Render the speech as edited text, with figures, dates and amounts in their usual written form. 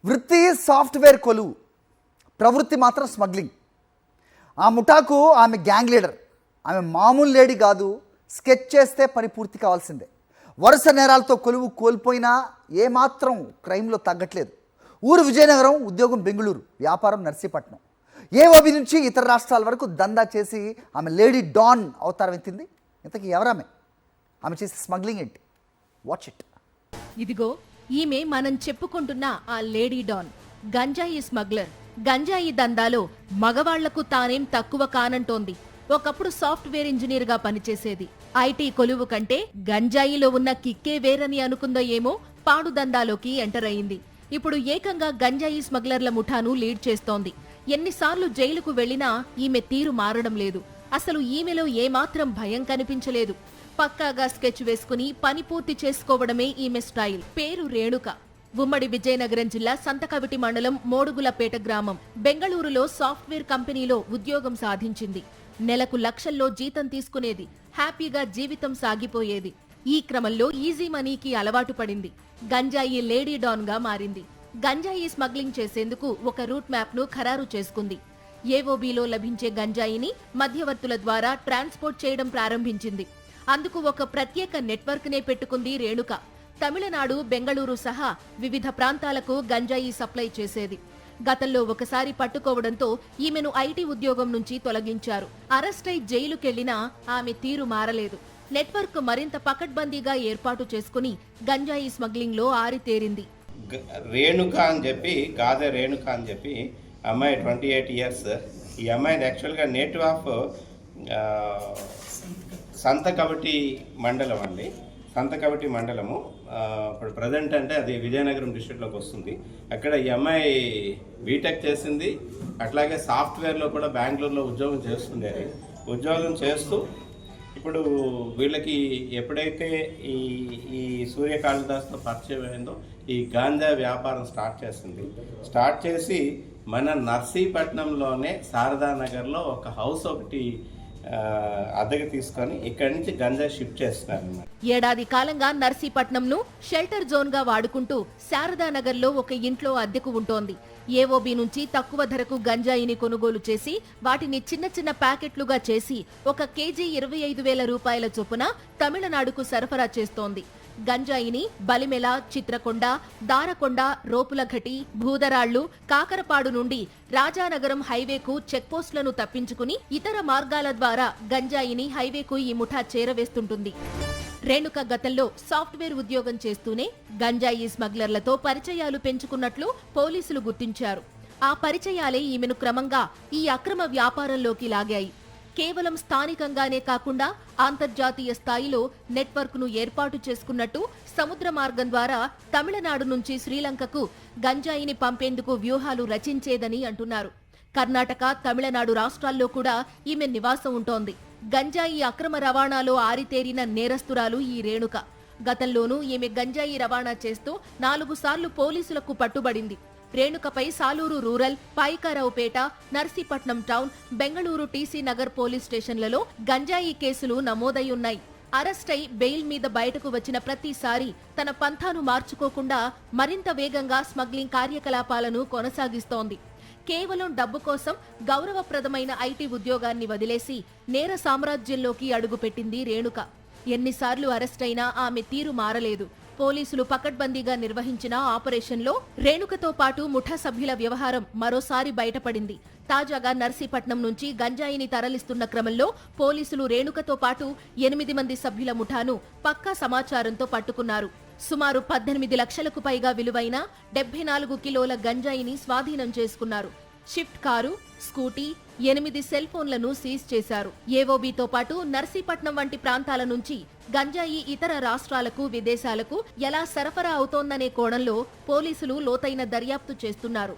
వృత్తి సాఫ్ట్వేర్ కొలువు, ప్రవృత్తి మాత్రం స్మగ్లింగ్. ఆ ముఠాకు ఆమె గ్యాంగ్ లీడర్. ఆమె మామూలు లేడీ కాదు, స్కెచ్ చేస్తే పని పూర్తి కావాల్సిందే. వరుస నేరాలతో కొలువు కోల్పోయినా ఏమాత్రం క్రైమ్లో తగ్గట్లేదు. ఊరు విజయనగరం, ఉద్యోగం బెంగళూరు, వ్యాపారం నర్సీపట్నం. ఏఓబి నుంచి ఇతర రాష్ట్రాల వరకు దందా చేసి ఆమె లేడీ డాన్ అవతారం ఎత్తింది. ఇంతకీ ఎవరామె? ఆమె చేసే స్మగ్లింగ్ ఏంటి? Watch it. ఇదిగో ఈమె మనం చెప్పుకుంటున్న ఆ లేడీ డాన్, గంజాయి స్మగ్లర్. గంజాయి దందాలో మగవాళ్లకు తానేం తక్కువ కానంటోంది. ఒకప్పుడు సాఫ్ట్వేర్ ఇంజనీర్ గా పనిచేసేది. ఐటీ కొలువు కంటే గంజాయిలో ఉన్న కిక్కే వేరని అనుకుందో ఏమో, పాడు దందాలోకి ఎంటర్ అయింది. ఇప్పుడు ఏకంగా గంజాయి స్మగ్లర్ల ముఠాను లీడ్ చేస్తోంది. ఎన్నిసార్లు జైలుకు వెళ్లినా ఈమె తీరు మారడం లేదు. అసలు ఈమెలో ఏమాత్రం భయం కనిపించలేదు. పక్కాగా స్కెచ్ వేసుకుని పని పూర్తి చేసుకోవడమే ఈమె స్టైల్. పేరు రేణుక. ఉమ్మడి విజయనగరం జిల్లా సంతకవిటి మండలం మోడుగులపేట గ్రామం. బెంగళూరులో సాఫ్ట్వేర్ కంపెనీలో ఉద్యోగం సాధించింది. నెలకు లక్షల్లో జీతం తీసుకునేది. హ్యాపీగా జీవితం సాగిపోయేది. ఈ క్రమంలో ఈజీ మనీకి అలవాటు పడింది. గంజాయి లేడీ డాన్ గా మారింది. గంజాయి స్మగ్లింగ్ చేసేందుకు ఒక రూట్ మ్యాప్ ను ఖరారు చేసుకుంది. ఏఓబీలో లభించే గంజాయిని మధ్యవర్తుల ద్వారా ట్రాన్స్పోర్ట్ చేయడం ప్రారంభించింది. అందుకు ఒక ప్రత్యేక నెట్వర్క్ నే పెట్టుకుంది రేణుక. తమిళనాడు, బెంగళూరు సహా వివిధ ప్రాంతాలకు గంజాయి సప్లై చేసేది. గతంలో ఒకసారి పట్టుకోవడంతో ఈమెను ఐటీ ఉద్యోగం నుంచి తొలగించారు. అరెస్టై జైలుకెళ్లినా ఆమె తీరు మారలేదు. నెట్వర్క్ మరింత పకడ్బందీగా ఏర్పాటు చేసుకుని గంజాయి స్మగ్లింగ్ లో ఆరితేరింది. రేణుక అని చెప్పి, గాదె రేణుక అని చెప్పి అమ్మాయి 28 years. ఈ అమ్మాయి యాక్చువల్గా నేటివ్ ఆఫ్ సంతకవిటి మండలం అండి. సంతకవిటి మండలము ఇప్పుడు ప్రజెంట్ అంటే అది విజయనగరం డిస్ట్రిక్ట్లోకి వస్తుంది. అక్కడ ఈ అమ్మాయి బీటెక్ చేసింది. అట్లాగే సాఫ్ట్వేర్లో కూడా బెంగళూరులో ఉద్యోగం చేస్తుండేది. ఉద్యోగం చేస్తూ ఇప్పుడు వీళ్ళకి ఎప్పుడైతే ఈ సూర్యకాళిదాస్తో పరిచయం అయిందో ఈ గాంజా వ్యాపారం స్టార్ట్ చేసి మన నర్సీపట్నంలోనే శారదానగర్లో ఒక హౌస్ ఒకటి అద్దెకి తీసుకొని ఇక్కడి నుంచి గంజా షిఫ్ట్ చేస్తున్నారు. ఏడాది కాలంగా నర్సీపట్నంను షెల్టర్ జోన్ గా వాడుకుంటూ శారదానగర్ లో ఒక ఇంట్లో అద్దెకు ఉంటోంది. ఏఓబీ నుంచి తక్కువ ధరకు గంజాయిని కొనుగోలు చేసి వాటిని చిన్న చిన్న ప్యాకెట్లుగా చేసి ఒక కేజీ 25,000 రూపాయల చొప్పున తమిళనాడుకు సరఫరా చేస్తోంది. గంజాయిని బలిమెల, చిత్రకొండ, దారకొండ, రోపులఘటి, భూదరాళ్లు, కాకరపాడు నుండి రాజానగరం హైవేకు చెక్పోస్టులను తప్పించుకుని ఇతర మార్గాల ద్వారా గంజాయిని హైవేకు ఈ ముఠా చేరవేస్తుంటుంది. రేణుక గతంలో సాఫ్ట్వేర్ ఉద్యోగం చేస్తూనే గంజాయి స్మగ్లర్లతో పరిచయాలు పెంచుకున్నట్లు పోలీసులు గుర్తించారు. ఆ పరిచయాలే ఈమెను క్రమంగా ఈ అక్రమ వ్యాపారంలోకి లాగాయి. కేవలం స్థానికంగానే కాకుండా అంతర్జాతీయ స్థాయిలో నెట్వర్క్ ను ఏర్పాటు చేసుకున్నట్టు సముద్ర మార్గం ద్వారా తమిళనాడు నుంచి శ్రీలంకకు గంజాయిని పంపేందుకు వ్యూహాలు రచించేదని అంటున్నారు. కర్ణాటక, తమిళనాడు రాష్ట్రాల్లో కూడా ఈమె నివాసం ఉంటోంది. గంజాయి అక్రమ రవాణాలో ఆరితేరిన నేరస్తురాలు ఈ రేణుక. గతంలోనూ ఈమె గంజాయి రవాణా చేస్తూ 4 సార్లు పోలీసులకు పట్టుబడింది. రేణుకపై Saluru rural, Payakaraopeta, Narsipatnam town, Bengaluru TC Nagar police స్టేషన్లలో గంజాయి కేసులు నమోదయ్యున్నాయి. అరెస్టై బెయిల్ మీద బయటకు వచ్చిన ప్రతిసారి తన పంథాను మార్చుకోకుండా మరింత వేగంగా స్మగ్లింగ్ కార్యకలాపాలను కొనసాగిస్తోంది. కేవలం డబ్బు కోసం గౌరవప్రదమైన ఐటీ ఉద్యోగాన్ని వదిలేసి నేర సామ్రాజ్యంలోకి అడుగుపెట్టింది రేణుక. ఎన్నిసార్లు అరెస్టైనా ఆమె తీరు మారలేదు. పోలీసులు పకడ్బందీగా నిర్వహించిన ఆపరేషన్లో రేణుకతో పాటు ముఠా సభ్యుల వ్యవహారం మరోసారి బయటపడింది. తాజాగా నర్సీపట్నం నుంచి గంజాయిని తరలిస్తున్న క్రమంలో పోలీసులు రేణుకతో పాటు 8 మంది సభ్యుల ముఠాను పక్కా సమాచారంతో పట్టుకున్నారు. సుమారు 18 లక్షలకు పైగా విలువైన 74 కిలోల గంజాయిని స్వాధీనం చేసుకున్నారు. షిఫ్ట్ కారు, స్కూటీ, 8 సెల్ ఫోన్లను సీజ్ చేశారు. ఏఓబీతో పాటు నర్సీపట్నం వంటి ప్రాంతాల నుంచి గంజాయి ఇతర రాష్ట్రాలకు, విదేశాలకు ఎలా సరఫరా అవుతోందనే కోణంలో పోలీసులు లోతైన దర్యాప్తు చేస్తున్నారు.